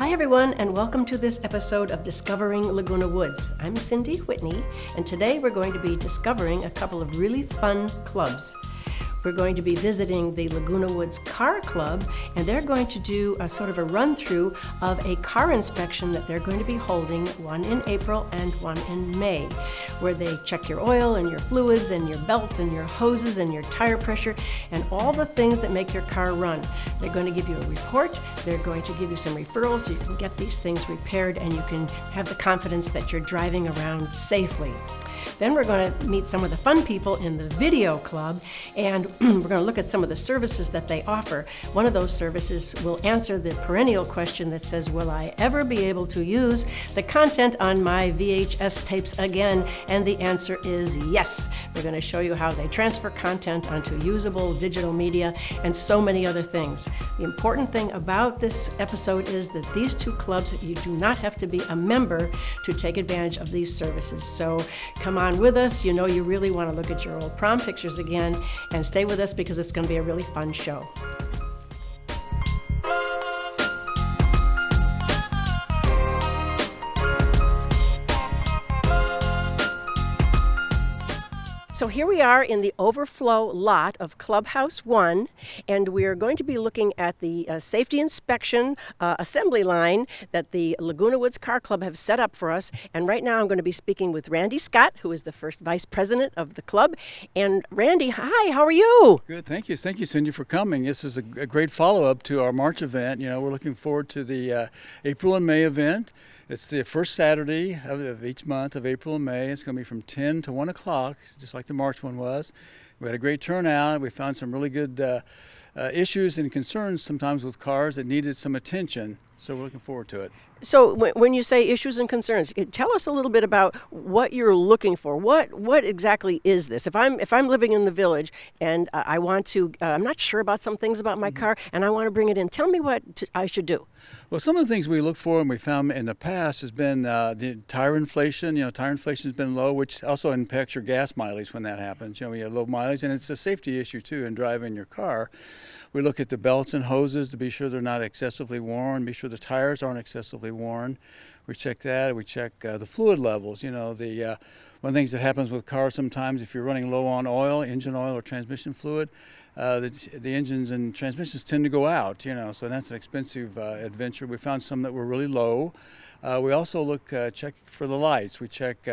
Hi everyone, and welcome to this episode of Discovering Laguna Woods. I'm Cindy Whitney, and today we're going to be discovering a couple of really fun clubs. We're going to be visiting the Laguna Woods Car Club, and they're going to do a sort of a run-through of a car inspection that they're going to be holding, one in April and one in May, where they check your oil and your fluids and your belts and your hoses and your tire pressure and all the things that make your car run. They're going to give you a report. They're going to give you some referrals so you can get these things repaired and you can have the confidence that you're driving around safely. Then we're going to meet some of the fun people in the video club, and we're going to look at some of the services that they offer. One of those services will answer the perennial question that says, will I ever be able to use the content on my VHS tapes again? And the answer is yes. They're going to show you how they transfer content onto usable digital media and so many other things. The important thing about this episode is that these two clubs, you do not have to be a member to take advantage of these services. So come on with us. You know you really want to look at your old prom pictures again, and stay with us because it's going to be a really fun show. So here we are in the overflow lot of Clubhouse 1, and we are going to be looking at the safety inspection assembly line that the Laguna Woods Car Club have set up for us. And right now I'm going to be speaking with Randy Scott, who is the first vice president of the club. And Randy, hi, how are you? Good, thank you. Thank you, Cindy, for coming. This is a great follow-up to our March event. You know, we're looking forward to the April and May event. It's the first Saturday of each month of April and May. It's going to be from 10 to 1 o'clock, just like the March one was. We had a great turnout. We found some really good issues and concerns sometimes with cars that needed some attention. So we're looking forward to it. So when you say issues and concerns, tell us a little bit about what you're looking for. What exactly is this? If I'm living in the village and I want to, I'm not sure about some things about my car and I want to bring it in, tell me what I should do. Well, some of the things we look for and we found in the past has been the tire inflation. You know, tire inflation has been low, which also impacts your gas mileage when that happens. You know, we have low mileage, and it's a safety issue too in driving your car. We look at the belts and hoses to be sure they're not excessively worn, be sure the tires aren't excessively worn. We check that. We check the fluid levels. You know, one of the things that happens with cars sometimes, if you're running low on oil, engine oil or transmission fluid, the engines and transmissions tend to go out, you know, so that's an expensive adventure. We found some that were really low. We also check for the lights. We check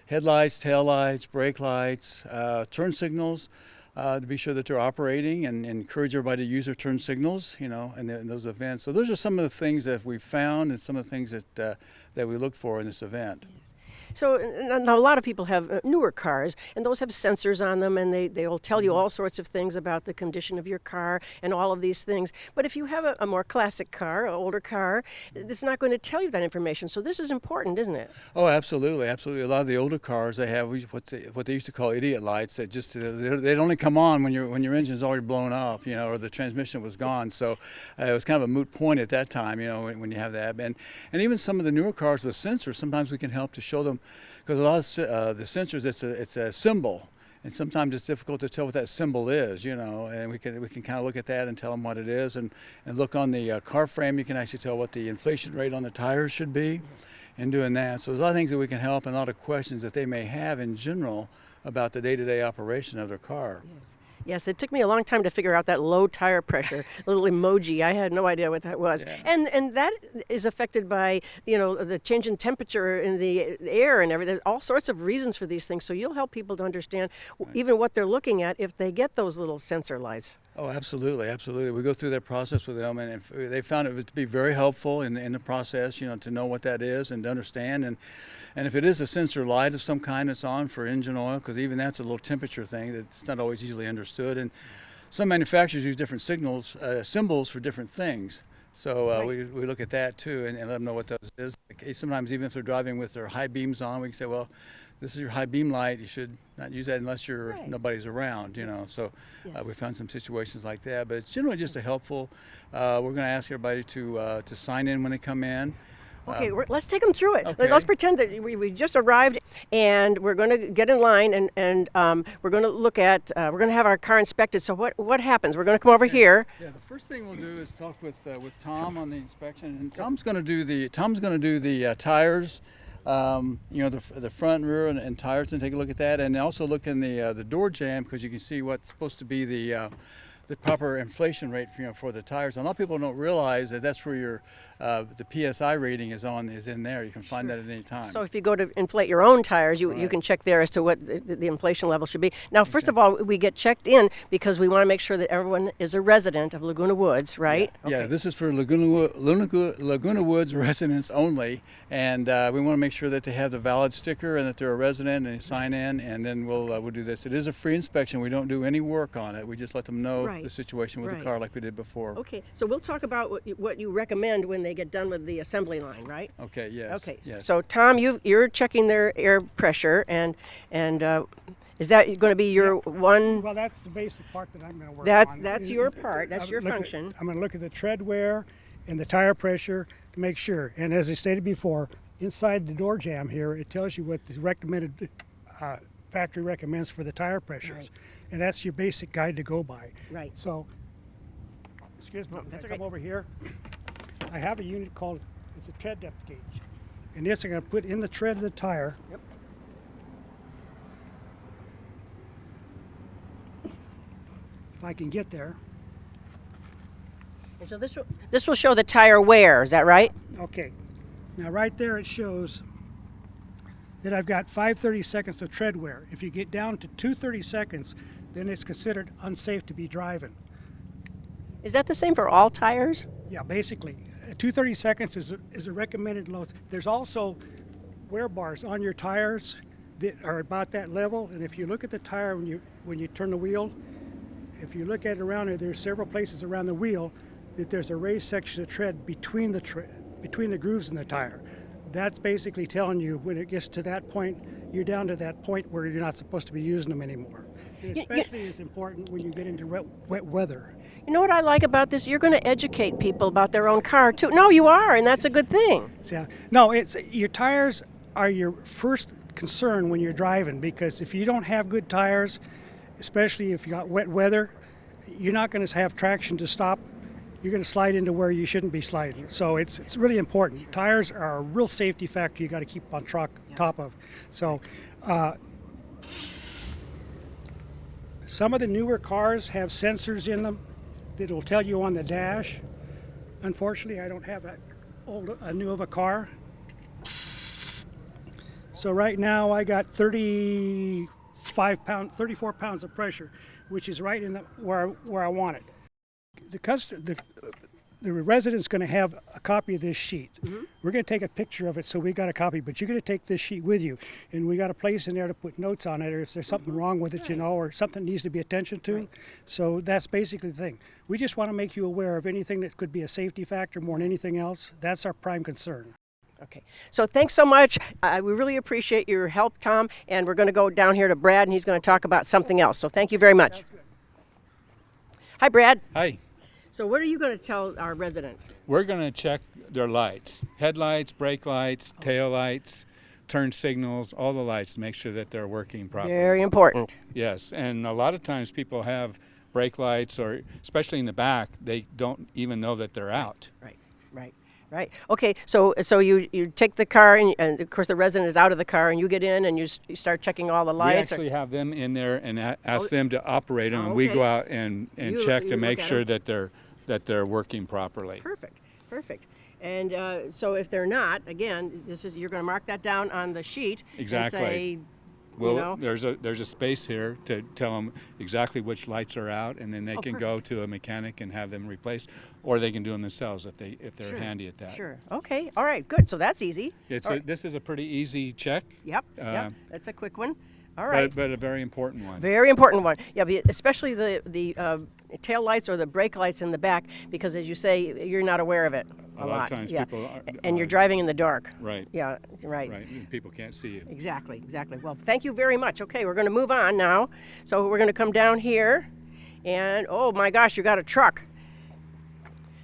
headlights, tail lights, brake lights, turn signals, to be sure that they're operating, and encourage everybody to use their turn signals, you know, in those events. So those are some of the things that we've found and some of the things that we look for in this event. So now a lot of people have newer cars, and those have sensors on them, and they will tell you all sorts of things about the condition of your car and all of these things. But if you have a more classic car, an older car, it's not going to tell you that information. So this is important, isn't it? Oh, absolutely, absolutely. A lot of the older cars, they have what they used to call idiot lights that just they'd only come on when your engine's already blown up, you know, or the transmission was gone. So it was kind of a moot point at that time, you know, when you have that. And even some of the newer cars with sensors, sometimes we can help to show them. Because a lot of the sensors, it's a symbol, and sometimes it's difficult to tell what that symbol is, you know. And we can kind of look at that and tell them what it is, and look on the car frame. You can actually tell what the inflation rate on the tires should be, in doing that. So there's a lot of things that we can help, and a lot of questions that they may have in general about the day-to-day operation of their car. Yes, it took me a long time to figure out that low tire pressure little emoji. I had no idea what that was. Yeah. And that is affected by, you know, the change in temperature in the air and everything. There's all sorts of reasons for these things. So you'll help people to understand even what they're looking at if they get those little sensor lights. Oh, absolutely, absolutely. We go through that process with them, and if they found it to be very helpful in the process, you know, to know what that is and to understand. And if it is a sensor light of some kind that's on for engine oil, because even that's a little temperature thing that's not always easily understood. And some manufacturers use different symbols for different things. So Right. we look at that too and let them know what those is. Sometimes even if they're driving with their high beams on, we can say, well, this is your high beam light. You should not use that unless nobody's around, you know. So Yes. we found some situations like that, but it's generally just a helpful. We're going to ask everybody to sign in when they come in. Okay, let's take them through it. Okay. Let's pretend that we just arrived and we're going to get in line and we're going to look at, we're going to have our car inspected. So what happens? We're going to come over here. Yeah, the first thing we'll do is talk with Tom on the inspection, and Tom's going to do the tires, the front, rear, and tires, and take a look at that, and also look in the door jamb, because you can see what's supposed to be the proper inflation rate for the tires. And a lot of people don't realize that that's where your the PSI rating is in there. You can find that at any time. So if you go to inflate your own tires, you Right. can check there as to what the inflation level should be. Now, first of all, we get checked in because we want to make sure that everyone is a resident of Laguna Woods, right? Yeah, Okay. this is for Laguna Woods residents only, and we want to make sure that they have the valid sticker and that they're a resident, and they sign in, and then we'll do this. It is a free inspection. We don't do any work on it. We just let them know Right. the situation with Right. the car like we did before. Okay, so we'll talk about what you recommend when they get done with the assembly line, right? Okay. Yes. Okay. Yes. So Tom, you're checking their air pressure, and is that going to be your one? Well, that's the basic part that I'm going to work on. That's your part. That's your function. I'm going to look at the tread wear and the tire pressure to make sure. And as I stated before, inside the door jamb here, it tells you what the recommended factory recommends for the tire pressures, Right. and that's your basic guide to go by. Right. So, excuse me, that's if I okay. come over here, I have a unit called, it's a tread depth gauge. And this I'm going to put in the tread of the tire. Yep. If I can get there. And so this will show the tire wear. Is that right? Okay. Now right there it shows that I've got 5/30 seconds of tread wear. If you get down to 2/30 seconds, then it's considered unsafe to be driving. Is that the same for all tires? Yeah, basically. 2/30 seconds is a recommended low. There's also wear bars on your tires that are about that level, and if you look at the tire when you turn the wheel, if you look at it around it, there's several places around the wheel that there's a raised section of tread between the grooves in the tire. That's basically telling you when it gets to that point, you're down to that point where you're not supposed to be using them anymore. And especially is important when you get into wet weather. You know what I like about this? You're going to educate people about their own car too. No, you are, and that's a good thing. So, no, it's your tires are your first concern when you're driving, because if you don't have good tires, especially if you got wet weather, you're not going to have traction to stop. You're going to slide into where you shouldn't be sliding. So it's really important. Tires are a real safety factor you got to keep on top of. So some of the newer cars have sensors in them that will tell you on the dash. Unfortunately, I don't have a new of a car. So right now I got 34 pounds of pressure, which is right in where I want it. The resident's going to have a copy of this sheet. Mm-hmm. We're going to take a picture of it, so we got a copy, but you're going to take this sheet with you, and we got a place in there to put notes on it, or if there's something wrong with it, or something needs to be attention to. Right. So that's basically the thing. We just want to make you aware of anything that could be a safety factor more than anything else. That's our prime concern. Okay. So thanks so much. We really appreciate your help, Tom. And we're going to go down here to Brad, and he's going to talk about something else. So thank you very much. That's good. Hi, Brad. Hi. So what are you going to tell our residents? We're going to check their lights, headlights, brake lights, tail lights, turn signals, all the lights to make sure that they're working properly. Very important. Yes, and a lot of times people have brake lights, or especially in the back, they don't even know that they're out. Right. Okay. So you take the car, and of course the resident is out of the car, and you get in and you start checking all the We lights. actually have them in there and ask them to operate them, and we okay. go out and check you to make look at sure them. that they're working properly. Perfect. And so if they're not, again, you're going to mark that down on the sheet. Exactly. And say, Well, there's a space here to tell them exactly which lights are out, and then they can go to a mechanic and have them replaced, or they can do them themselves if they're handy at that. Sure. Okay. All right. Good. So that's easy. This is a pretty easy check. Yep. That's a quick one. All right. But a very important one. Very important one. Yeah, especially the tail lights or the brake lights in the back, because as you say, you're not aware of it A lot of times people and you're driving in the dark. Right. Yeah, right. Right. And people can't see you. Exactly. Well, thank you very much. Okay, we're going to move on now. So we're going to come down here, and oh my gosh, you got a truck.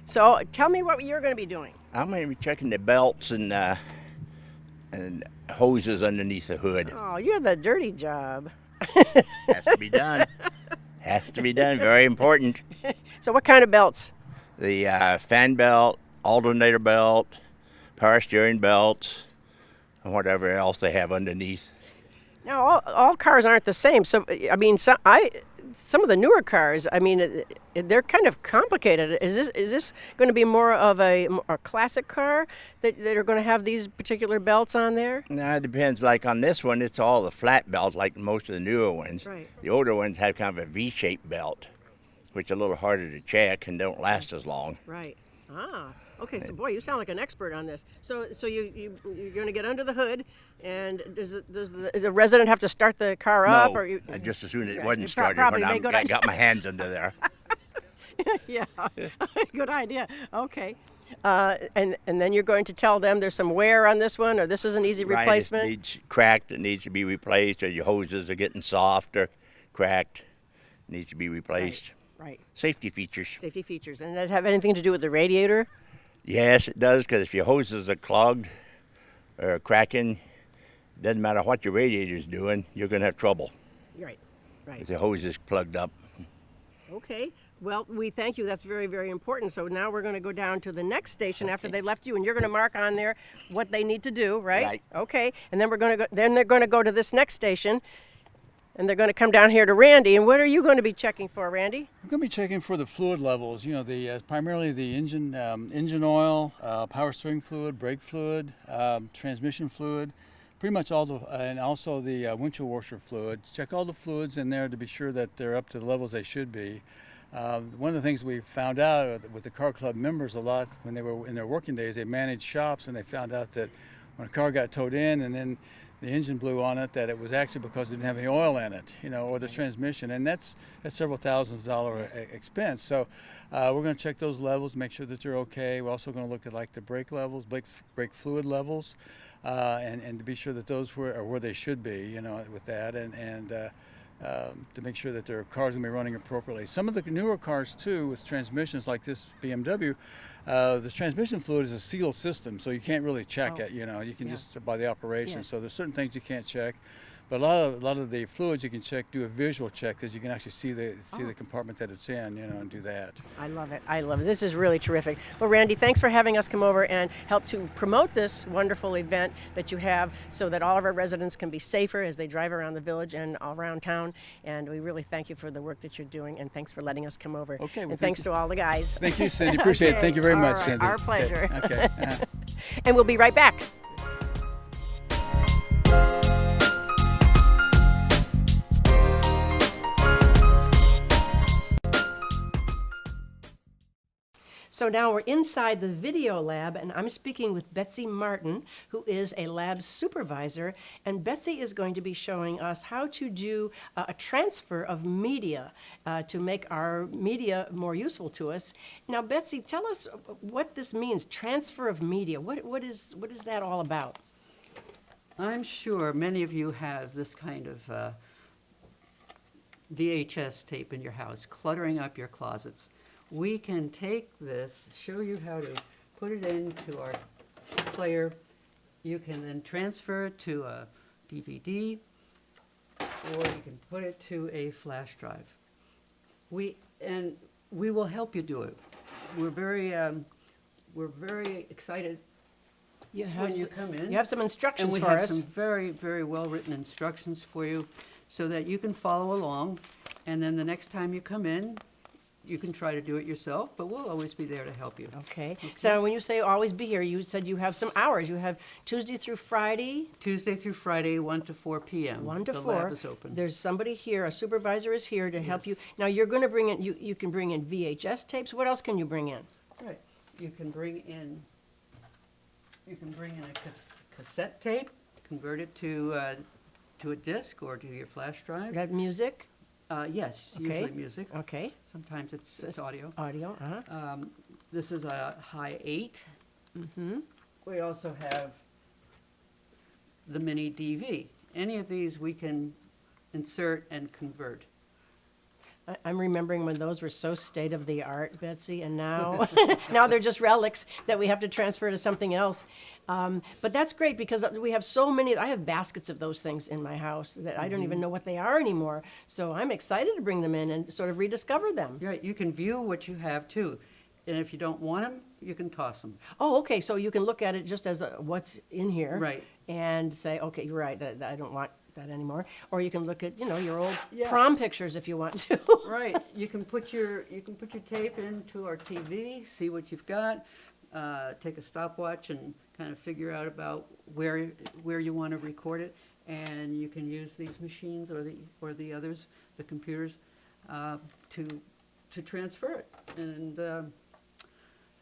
So tell me what you're going to be doing. I'm going to be checking the belts and hoses underneath the hood. Oh, you have the dirty job. Has to be done. Has to be done. Very important. So what kind of belts? The fan belt, alternator belt, power steering belts, and whatever else they have underneath. Now, all cars aren't the same. So, I mean, some of the newer cars, I mean, they're kind of complicated. Is this going to be more of a classic car that are going to have these particular belts on there? Now, it depends. Like on this one, it's all the flat belt, like most of the newer ones. Right. The older ones have kind of a V-shaped belt, which is a little harder to check and don't last as long. Right. Ah. Okay. So, boy, you sound like an expert on this. So you're going to get under the hood, and does the resident have to start the car up? No, Or just as soon as it Yeah, wasn't you started probably when may go I to- got my hands under there. Yeah. Good idea. Okay. And then you're going to tell them there's some wear on this one, or this is an easy Right, replacement. it needs cracked, it needs to be replaced, or your hoses are getting soft or cracked, needs to be replaced. Right. Safety features. Safety features. And does it have anything to do with the radiator? Yes, it does, because if your hoses are clogged or cracking, doesn't matter what your radiator's doing, you're going to have trouble Right. Right. if the hose is plugged up. Okay. Well, we thank you. That's very, very important. So now we're going to go down to the next station after they left you, and you're going to mark on there what they need to do, right? Right. Okay. And then they're going to go to this next station, and they're going to come down here to Randy. And what are you going to be checking for, Randy? I'm going to be checking for the fluid levels. You know, primarily the engine oil, power steering fluid, brake fluid, transmission fluid, pretty much all the, and also the windshield washer fluid. Check all the fluids in there to be sure that they're up to the levels they should be. One of the things we found out with the car club members a lot when they were in their working days, they managed shops, and they found out that when a car got towed in and then the engine blew on it, that it was actually because it didn't have any oil in it, you know, or the transmission, and that's several $1000s expense. So we're going to check those levels, make sure that they're okay. We're also going to look at like the brake levels, brake fluid levels, and to be sure that those are where they should be, you know, with that, and to make sure that their cars are going to be running appropriately. Some of the newer cars too, with transmissions like this BMW, the transmission fluid is a sealed system, so you can't really check it. You know, you can just by the operation. Yeah. So there's certain things you can't check, but a lot of the fluids you can check, do a visual check, because you can actually see the compartment that it's in, you know, and do that. I love it. I love it. This is really terrific. Well, Randy, thanks for having us come over and help to promote this wonderful event that you have so that all of our residents can be safer as they drive around the village and all around town. And we really thank you for the work that you're doing, and thanks for letting us come over. Okay, well, and thanks to all the guys. Thank you, Cindy. Appreciate it. Thank you very All much, right, Cindy. our pleasure. Okay. And we'll be right back. So now we're inside the video lab, and I'm speaking with Betsy Martin, who is a lab supervisor. And Betsy is going to be showing us how to do a transfer of media to make our media more useful to us. Now, Betsy, tell us what this means, transfer of media. What is that all about? I'm sure many of you have this kind of VHS tape in your house, cluttering up your closets. We can take this, show you how to put it into our player. You can then transfer it to a DVD, or you can put it to a flash drive. We will help you do it. We're very excited when you come in. You have some And instructions we for have us. some very, very well-written instructions for you so that you can follow along. And then the next time you come in, you can try to do it yourself, but we'll always be there to help you. Okay. So when you say always be here, you said you have some hours. You have Tuesday through Friday, Tuesday through Friday, 1 to 4 p.m. 1 to the 4. lab is open. There's somebody here, a supervisor is here to help you. Yes. Now you're going to bring in, you can bring in VHS tapes. What else can you bring in? Right. You can bring in a cassette tape, convert it to a disc or to your flash drive. That music? Yes, Okay. usually music. Okay. Sometimes it's audio. Audio, uh-huh. This is a high 8. Mm-hmm. We also have the mini DV. Any of these we can insert and convert. I'm remembering when those were so state of the art, Betsy, and now now they're just relics that we have to transfer to something else. But that's great because we have so many. I have baskets of those things in my house that I don't even know what they are anymore. So I'm excited to bring them in and sort of rediscover them. Right, you can view what you have too. And if you don't want them, you can toss them. Oh, okay. So you can look at it just as what's in here, Right. and say, okay, you're right. I don't want that anymore. Or you can look at your old Yeah. prom pictures if you want to. Right, you can put your tape into our TV, see what you've got, take a stopwatch and kind of figure out about where you want to record it, and you can use these machines or the others, the computers, to transfer it, and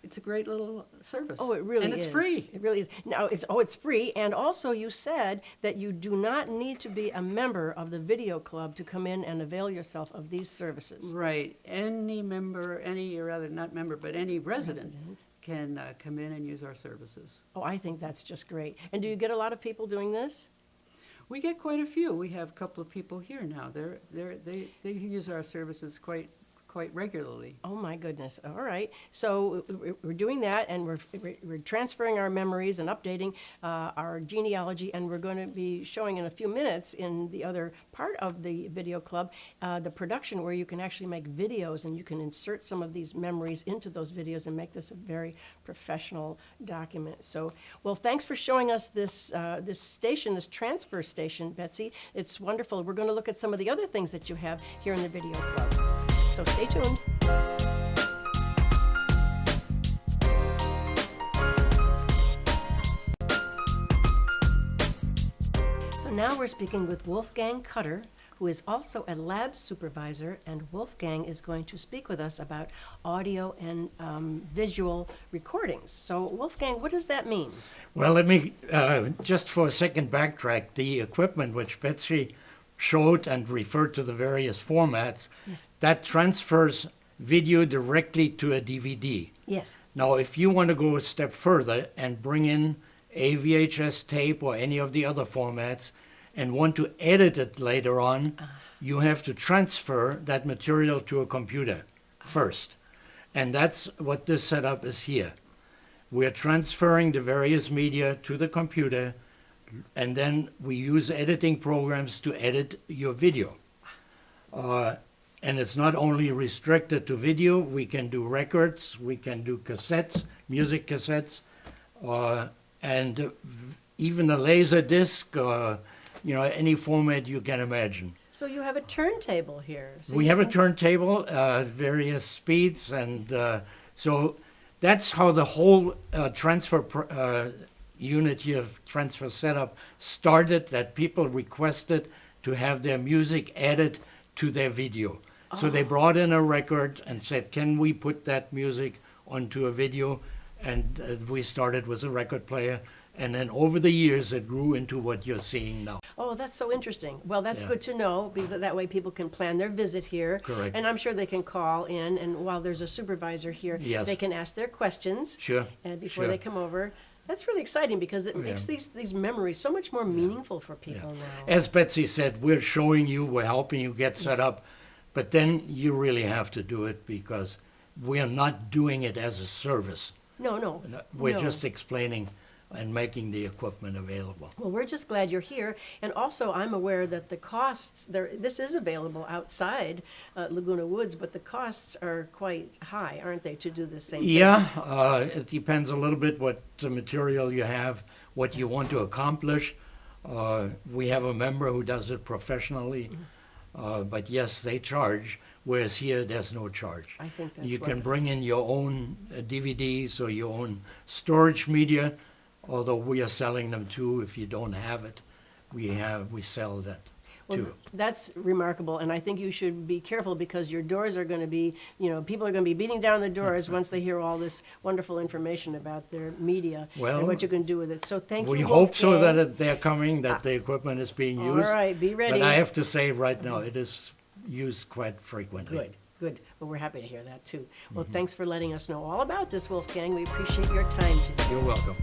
it's a great little service. Oh, it really is. And it's free. It really is. Now, it's free, and also you said that you do not need to be a member of the video club to come in and avail yourself of these services. Right, any resident can come in and use our services. Oh, I think that's just great. And do you get a lot of people doing this? We get quite a few. We have a couple of people here now. They use our services quite regularly. Oh my goodness! All right, so we're doing that, and we're transferring our memories and updating our genealogy, and we're going to be showing in a few minutes in the other part of the video club the production where you can actually make videos, and you can insert some of these memories into those videos and make this a very professional document. So, well, thanks for showing us this this transfer station, Betsy. It's wonderful. We're going to look at some of the other things that you have here in the video club. So stay tuned. So now we're speaking with Wolfgang Cutter, who is also a lab supervisor, and Wolfgang is going to speak with us about audio and visual recordings. So Wolfgang, what does that mean? Well, let me just for a second backtrack. The equipment which Betsy showed and referred to the various formats, Yes. that transfers video directly to a DVD. Yes. Now, if you want to go a step further and bring in a VHS tape or any of the other formats and want to edit it later on, you have to transfer that material to a computer first. And that's what this setup is here. We're transferring the various media to the computer, and then we use editing programs to edit your video. And it's not only restricted to video, we can do records, we can do cassettes, music cassettes, and even a laser disc, any format you can imagine. So you have a turntable here. So We you have a can- turntable, various speeds, and so that's how the whole transfer unit here, transfer setup started, that people requested to have their music added to their video. So they brought in a record and said, can we put that music onto a video? And we started with a record player. And then over the years, it grew into what you're seeing now. Oh, that's so interesting. Well, that's Yeah. good to know, because that way people can plan their visit here. Correct. And I'm sure they can call in, and while there's a supervisor here, Yes. they can ask their questions. Sure, And before sure. they come over. That's really exciting, because it makes these memories so much more meaningful for people now. As Betsy said, we're showing you, we're helping you get set up, but then you really have to do it because we are not doing it as a service. No. We're no. just explaining and making the equipment available. Well, we're just glad you're here. And also, I'm aware that the costs, this is available outside Laguna Woods, but the costs are quite high, aren't they, to do the same thing? Yeah, it depends a little bit what material you have, what you want to accomplish. We have a member who does it professionally, but yes, they charge, whereas here there's no charge. I think that's You can wonderful. bring in your own DVDs or your own storage media, although we are selling them too. If you don't have it, we sell that Well, too. that's remarkable, and I think you should be careful, because your doors are going to be, people are going to be beating down the doors once they hear all this wonderful information about their media Well, and what you can do with it. So thank We you, hope so Wolfgang. that they're coming, that the equipment is being All used. right, be ready. But I have to say right now, it is used quite frequently. Good. Well, we're happy to hear that, too. Mm-hmm. Well, thanks for letting us know all about this, Wolfgang. We appreciate your time today. You're welcome.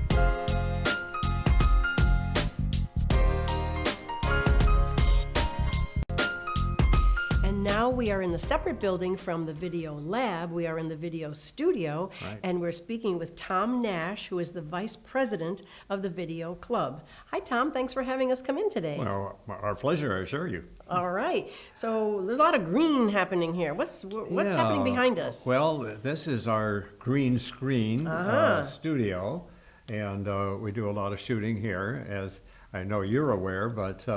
And now we are in the separate building from the video lab. We are in the video studio, Right. and we're speaking with Tom Nash, who is the vice president of the Video Club. Hi, Tom. Thanks for having us come in today. Well, our pleasure, I assure you. All right. So there's a lot of green happening here. What's happening behind us? Well, this is our green screen studio, and we do a lot of shooting here, as I know you're aware, but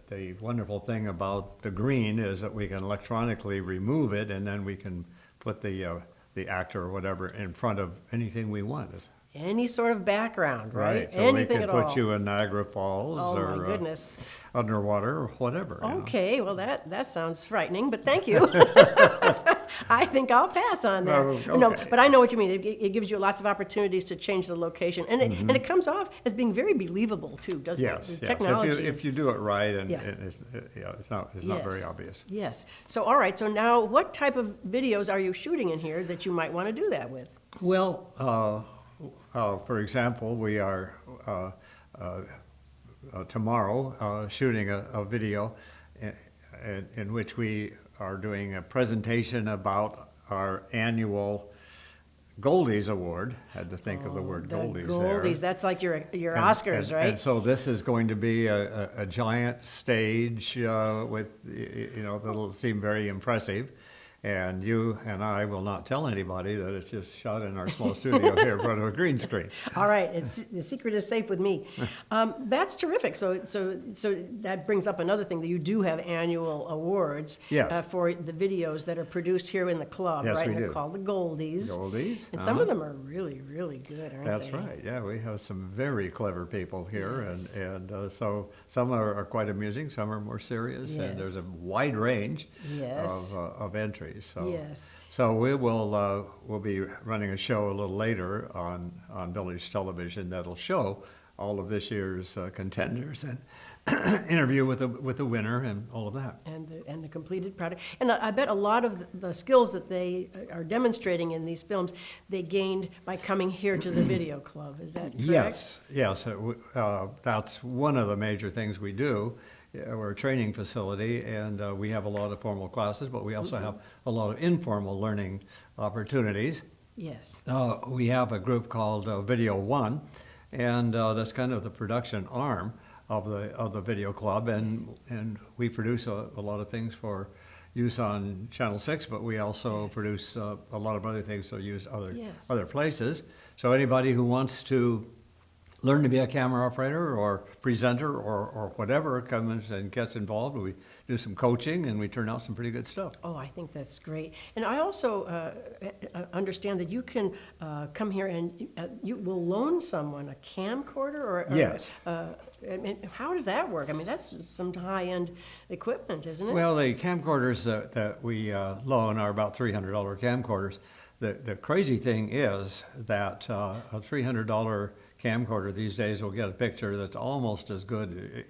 the wonderful thing about the green is that we can electronically remove it, and then we can put the actor or whatever in front of anything we want. Any sort of background, right? So Anything we at can all. put you in Niagara Falls Oh, or my goodness. underwater or whatever. you know. Okay, well, that sounds frightening, but thank you. I think I'll pass on that. Oh, No, okay. but I know what you mean. It gives you lots of opportunities to change the location, and it comes off as being very believable too, doesn't Yes, it? yes. The technology. If you do it right, and Yeah. it's not very Yes. obvious. Yes. So, all right. So now, what type of videos are you shooting in here that you might want to do that with? Well, for example, we are tomorrow shooting a video in which we are doing a presentation about our annual Goldies Award. Had to think of the word The Goldies Goldies. there. That's like your And- Oscars, right? And so this is going to be a giant stage with, that'll seem very impressive. And you and I will not tell anybody that it's just shot in our small studio here in front of a green screen. All right, the secret is safe with me. That's terrific. So that brings up another thing, that you do have annual awards Yes. for the videos that are produced here in the club, Yes, right? we And they're do. called the Goldies. Goldies, And some of uh-huh. them are really, really good, aren't That's they? right. Yeah, we have some very clever people here, Yes. and so some are quite amusing, some are more serious, and there's a Yes. wide range Yes. of entries. So, Yes. so we'll be running a show a little later on Village Television that'll show all of this year's contenders and interview with the winner and all of that. And the completed product. And I bet a lot of the skills that they are demonstrating in these films, they gained by coming here to the video club. Is that correct? Yes. That's one of the major things we do. We're a training facility, and we have a lot of formal classes, but we also have a lot of informal learning opportunities. Yes. We have a group called Video One, and that's kind of the production arm of the video club, and we produce a lot of things for use on Channel 6, but we also produce a lot of other things that use Yes. other places. So anybody who wants to learn to be a camera operator or presenter or whatever comes and gets involved, we do some coaching and we turn out some pretty good stuff. Oh, I think that's great. And I also understand that you can come here and you will loan someone a camcorder or Yes. I mean, how does that work? I mean, that's some high-end equipment, isn't it? Well, the camcorders that we loan are about $300 camcorders. The crazy thing is that a $300 camcorder these days will get a picture that's almost as good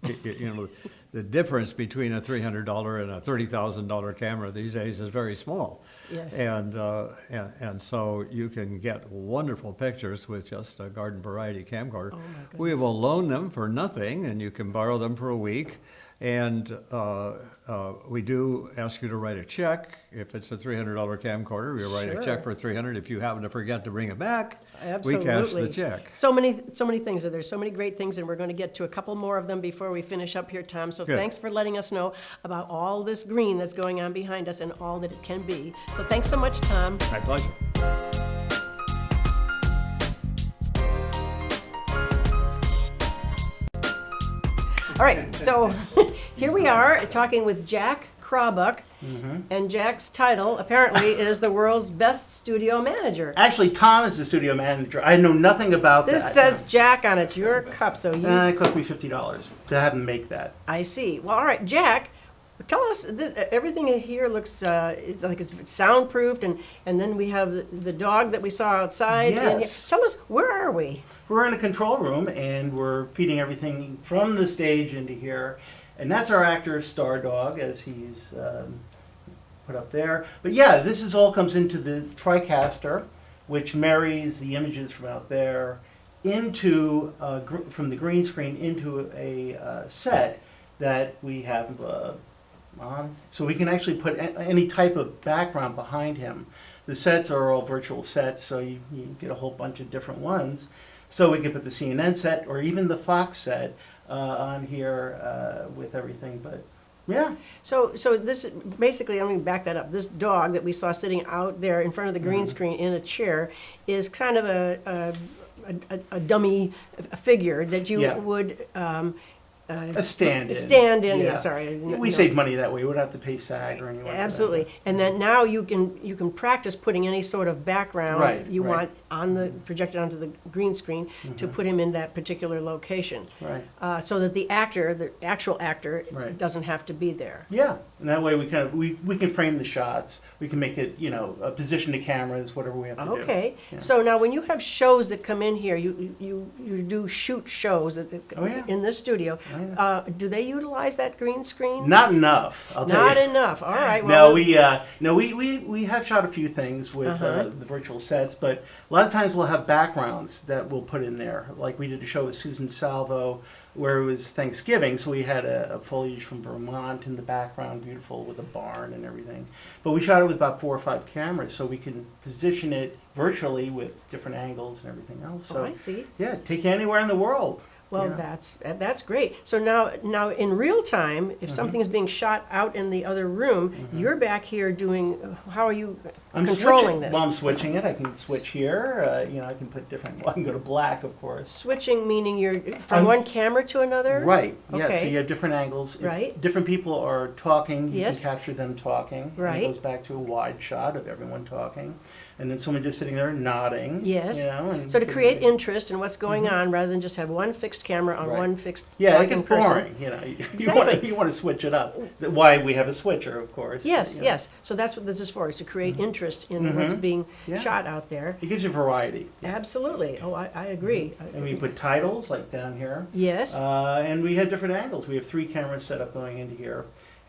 the difference between a $300 and a $30,000 camera these days is very small. Yes. And so you can get wonderful pictures with just a garden variety camcorder. Oh, my We goodness. will loan them for nothing, and you can borrow them for a week. And we do ask you to write a check. If it's a $300 camcorder, we write a check Sure. for $300. If you happen to forget to bring it back, Absolutely. we cash the check. So many things. There's so many great things, and we're going to get to a couple more of them before we finish up here, Tom. So Good. thanks for letting us know about all this green that's going on behind us and all that it can be. So thanks so much, Tom. My pleasure. All right, so here we are talking with Jack Crawbuck, and Jack's title apparently is the world's best studio manager. Actually, Tom is the studio manager. I know nothing about This that. says Jack on it. It's your cup, so you. It cost me $50 to have him make that. I see. Well, all right, Jack, tell us. Everything here looks it's like it's soundproofed, and then we have the dog that we saw outside. And Yes. tell us, where are we? We're in a control room, and we're feeding everything from the stage into here. And that's our actor, Star Dog, as he's put up there. But yeah, this all comes into the TriCaster, which marries the images from out there into from the green screen into a set that we have on. So we can actually put any type of background behind him. The sets are all virtual sets, so you get a whole bunch of different ones. So we could put the CNN set or even the Fox set on here with everything, but yeah. So this, basically, let me back that up. This dog that we saw sitting out there in front of the green screen in a chair is kind of a dummy figure that you would a stand-in. Stand-in, yeah, sorry. We save money that way. We wouldn't have to pay SAG or anyone. Absolutely. And then now you can practice putting any sort of background you want on the projected onto the green screen to put him in that particular location. Right. So that the actual actor doesn't have to be there. Yeah. And that way we can frame the shots. We can make it, position the cameras, whatever we have to do. Okay. Yeah. So now when you have shows that come in here, you do shoot shows in this studio. Do they utilize that green screen? Not enough. I'll tell you. Not enough. All right. No, Well, we have shot a few things with the virtual sets, but a lot of times we'll have backgrounds that we'll put in there. Like we did a show with Susan Salvo where it was Thanksgiving, so we had a foliage from Vermont in the background, beautiful with a barn and everything. But we shot it with about 4 or 5 cameras, so we can position it virtually with different angles and everything else. So I see. yeah, take you anywhere in the world. Well, that's great. So now in real time, if something is being shot out in the other room, you're back here doing. How are you controlling this? Well, I'm switching it. I can switch here. I can put different. Well, I can go to black, of course. Switching meaning you're from one camera to another. Right. Yeah. Okay. So you have different angles. Right. If different people are talking. You Yes. can capture them talking. Right. And it goes back to a wide shot of everyone talking, and then someone just sitting there nodding. Yes. And So to create interest in what's going on, rather than just have one fixed camera on one fixed it talking gets person. boring. Exactly. You want to switch it up. Why we have a switcher, of course. Yes, yes. So that's what this is for, is to create interest in what's being shot out there. It gives you variety. Absolutely. Oh, I agree. And we put titles like down here. Yes. And we have different angles. We have 3 cameras set up going into here.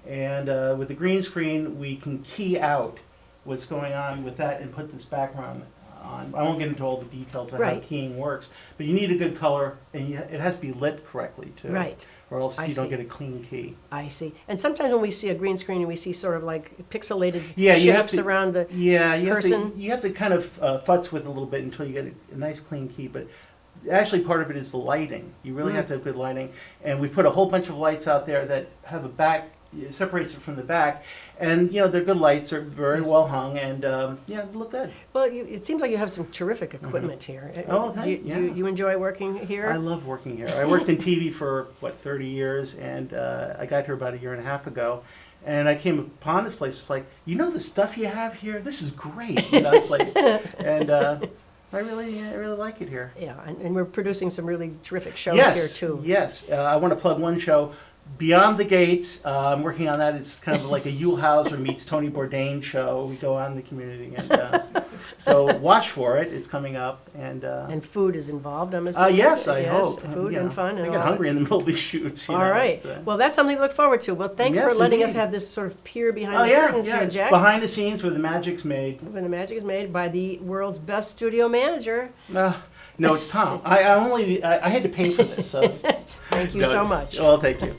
And with the green screen, we can key out what's going on with that and put this background on. I won't get into all the details of how keying works, but you need a good color, and it has to be lit correctly, too. Right. Or else I you don't see. get a clean key. I see. And sometimes when we see a green screen and we see sort of like pixelated You have shapes to, around the person. You have to kind of futz with it a little bit until you get a nice clean key, but actually part of it is the lighting. You really have to have good lighting, and we put a whole bunch of lights out there that have a back, it separates it from the back, and they're good lights, they're very well hung, and they look good. Well, it seems like you have some terrific equipment here. Oh, do you enjoy working here? I love working here. I worked in TV for 30 years, and I got here about 1.5 years ago. And I came upon this place. It's like, the stuff you have here. This is great. It's like, and I really like it here. Yeah, and we're producing some really terrific shows here too. Yes, I want to plug one show, Beyond the Gates. I'm working on that. It's kind of like a Yule Hauser meets Tony Bourdain show. We go out in the community, and so watch for it. It's coming up, and food is involved. I'm assuming. Yes, I hope. Food and fun. And I get hungry in the middle of these shoots. All right. Well, that's something to look forward to. Well, thanks for letting us have this sort of peer behind the curtains here, Jack. Behind the scenes where the magic's made. When the magic is made by the world's best studio manager. No, it's Tom. I had to pay for this. So. Thank you so much. Well, thank you.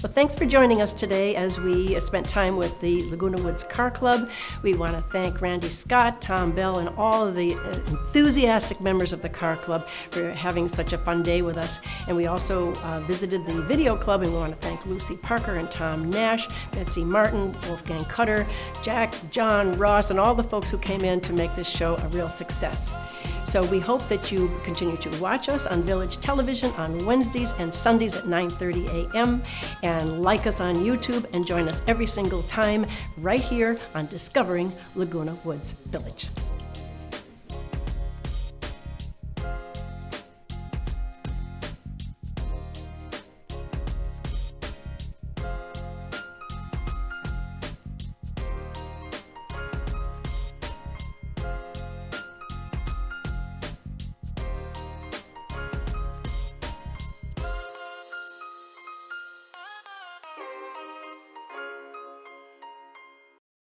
Well, thanks for joining us today as we spent time with the Laguna Woods Car Club. We want to thank Randy Scott, Tom Bell, and all of the enthusiastic members of the Car Club for having such a fun day with us. And we also visited the Video Club, and we want to thank Lucy Parker and Tom Nash, Betsy Martin, Wolfgang Cutter, Jack, John, Ross, and all the folks who came in to make this show a real success. So we hope that you continue to watch us on Village Television on Wednesdays and Sundays at 9:30 a.m. and like us on YouTube and join us every single time right here on Discovering Laguna Woods Village.